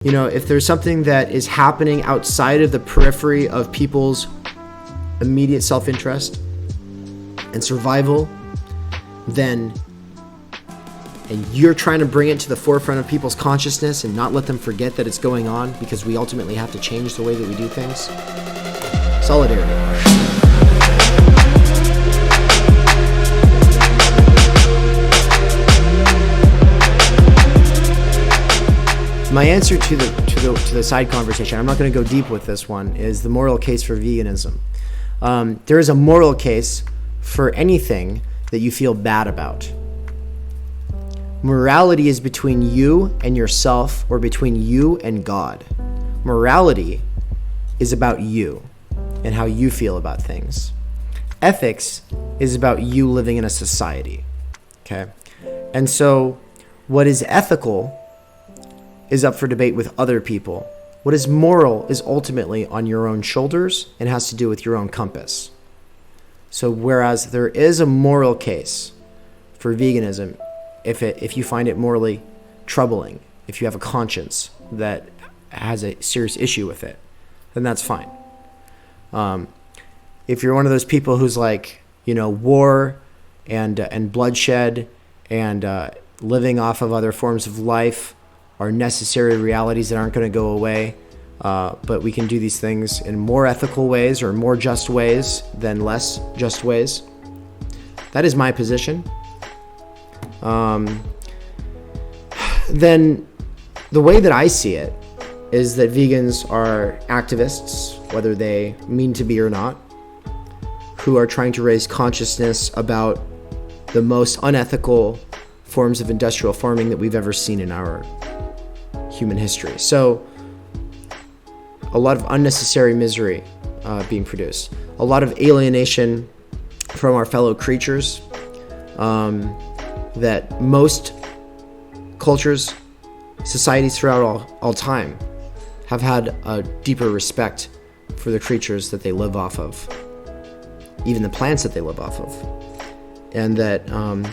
You know, if there's something that is happening outside of the periphery of people's immediate self-interest and survival, then and you're trying to bring it to the forefront of people's consciousness and not let them forget that it's going on, because we ultimately have to change the way that we do things. Solidarity. My answer to the side conversation, I'm not going to go deep with this one, is the moral case for veganism. There is a moral case for anything that you feel bad about. Morality is between you and yourself, or between you and God. Morality is about you and how you feel about things. Ethics is about you living in a society. Okay? And so what is ethical is up for debate with other people. What is moral is ultimately on your own shoulders and has to do with your own compass. So whereas there is a moral case for veganism, if you find it morally troubling, if you have a conscience that has a serious issue with it, then that's fine. If you're one of those people who's like, war and bloodshed and living off of other forms of life are necessary realities that aren't going to go away, but we can do these things in more ethical ways or more just ways than less just ways. That is my position. Then the way that I see it is that vegans are activists, whether they mean to be or not, who are trying to raise consciousness about the most unethical forms of industrial farming that we've ever seen in our human history. So a lot of unnecessary misery being produced, a lot of alienation from our fellow creatures, that most cultures, societies throughout all time have had a deeper respect for the creatures that they live off of, even the plants that they live off of. And that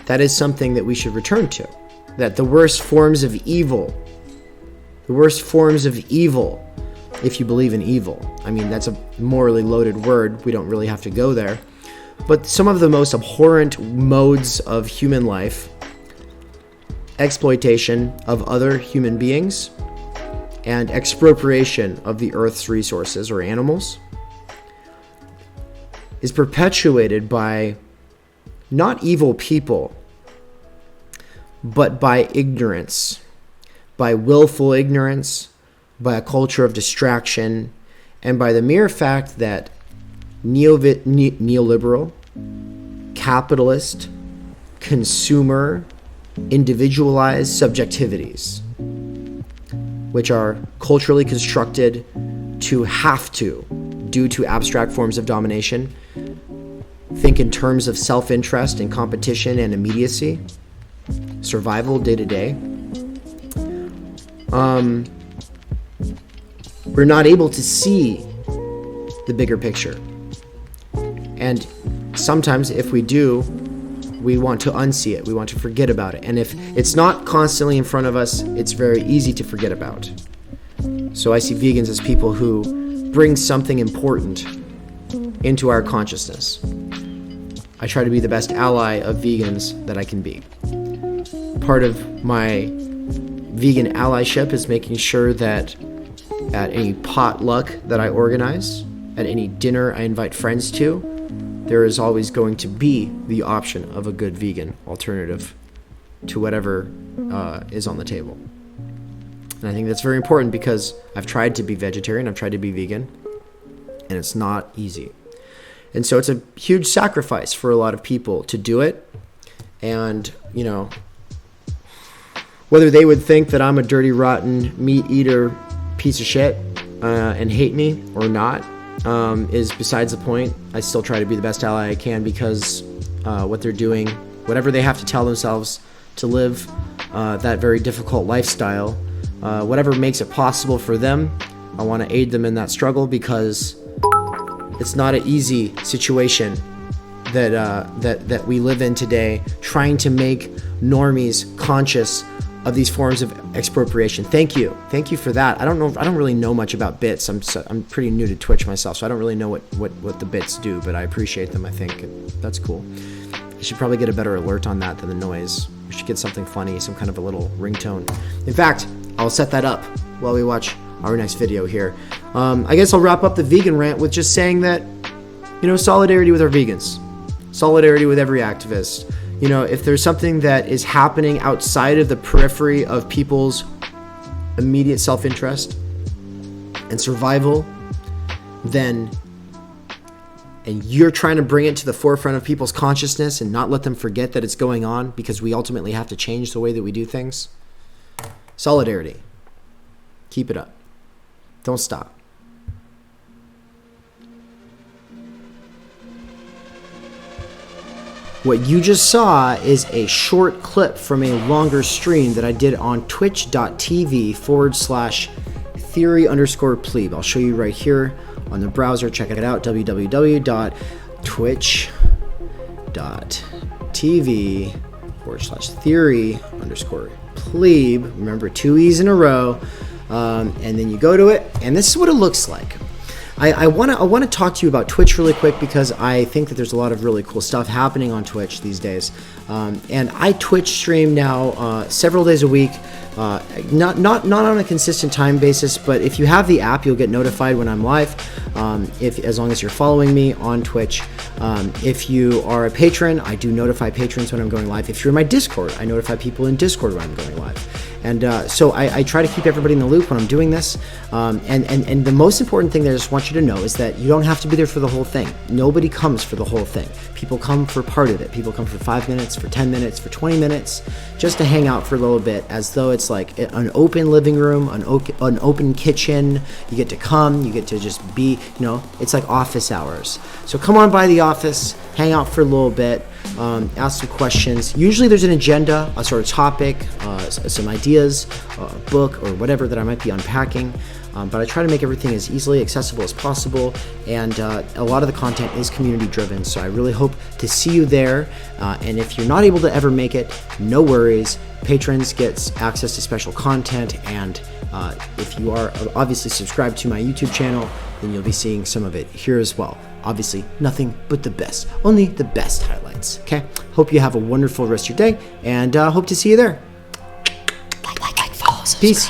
that is something that we should return to. That the worst forms of evil, if you believe in evil, I mean, that's a morally loaded word, we don't really have to go there, but some of the most abhorrent modes of human life, exploitation of other human beings, and expropriation of the earth's resources or animals, is perpetuated by not evil people, but by ignorance, by willful ignorance, by a culture of distraction, and by the mere fact that neoliberal, capitalist, consumer, individualized subjectivities, which are culturally constructed to have to, due to abstract forms of domination, think in terms of self-interest and competition and immediacy, survival day to day. We're not able to see the bigger picture. And sometimes if we do, we want to unsee it. We want to forget about it. And if it's not constantly in front of us, it's very easy to forget about. So I see vegans as people who bring something important into our consciousness. I try to be the best ally of vegans that I can be. Part of my vegan allyship is making sure that at any potluck that I organize, at any dinner I invite friends to, there is always going to be the option of a good vegan alternative to whatever is on the table. And I think that's very important because I've tried to be vegetarian, I've tried to be vegan, and it's not easy. And so it's a huge sacrifice for a lot of people to do it. And, whether they would think that I'm a dirty, rotten, meat eater piece of shit and hate me or not is besides the point. I still try to be the best ally I can because what they're doing, whatever they have to tell themselves to live that very difficult lifestyle, whatever makes it possible for them, I want to aid them in that struggle because it's not an easy situation that we live in today, trying to make normies conscious of these forms of expropriation. Thank you for that. I don't really know much about bits. I'm pretty new to Twitch myself, so I don't really know what the bits do, but I appreciate them. I think that's cool. I should probably get a better alert on that than the noise. We should get something funny, some kind of a little ringtone. In fact, I'll set that up while we watch our next video here. I guess I'll wrap up the vegan rant with just saying that, solidarity with our vegans, solidarity with every activist. If there's something that is happening outside of the periphery of people's immediate self-interest and survival, and you're trying to bring it to the forefront of people's consciousness and not let them forget that it's going on, because we ultimately have to change the way that we do things. Solidarity. Keep it up. Don't stop. What you just saw is a short clip from a longer stream that I did on twitch.tv/theory_plebe. I'll show you right here on the browser. Check it out, www.twitch.tv/theory_plebe. Remember, 2 E's in a row. And then you go to it, and this is what it looks like. I want to talk to you about Twitch really quick, because I think that there's a lot of really cool stuff happening on Twitch these days. And I Twitch stream now several days a week, not on a consistent time basis, but if you have the app, you'll get notified when I'm live, as long as you're following me on Twitch. If you are a patron, I do notify patrons when I'm going live. If you're in my Discord, I notify people in Discord when I'm going live. And so I try to keep everybody in the loop when I'm doing this. And the most important thing that I just want you to know is that you don't have to be there for the whole thing. Nobody comes for the whole thing. People come for part of it. People come for 5 minutes, for 10 minutes, for 20 minutes, just to hang out for a little bit, as though it's like an open living room, an open kitchen. You get to come, you get to just be, it's like office hours. So come on by the office, hang out for a little bit, ask some questions. Usually there's an agenda, a sort of topic, some ideas, a book, or whatever that I might be unpacking. But I try to make everything as easily accessible as possible, and a lot of the content is community driven, so I really hope to see you there. And if you're not able to ever make it, no worries. Patrons get access to special content, and if you are obviously subscribed to my YouTube channel, then you'll be seeing some of it here as well. Obviously, nothing but the best, only the best highlights. Okay, hope you have a wonderful rest of your day, and hope to see you there. Like, follow, subscribe. Peace.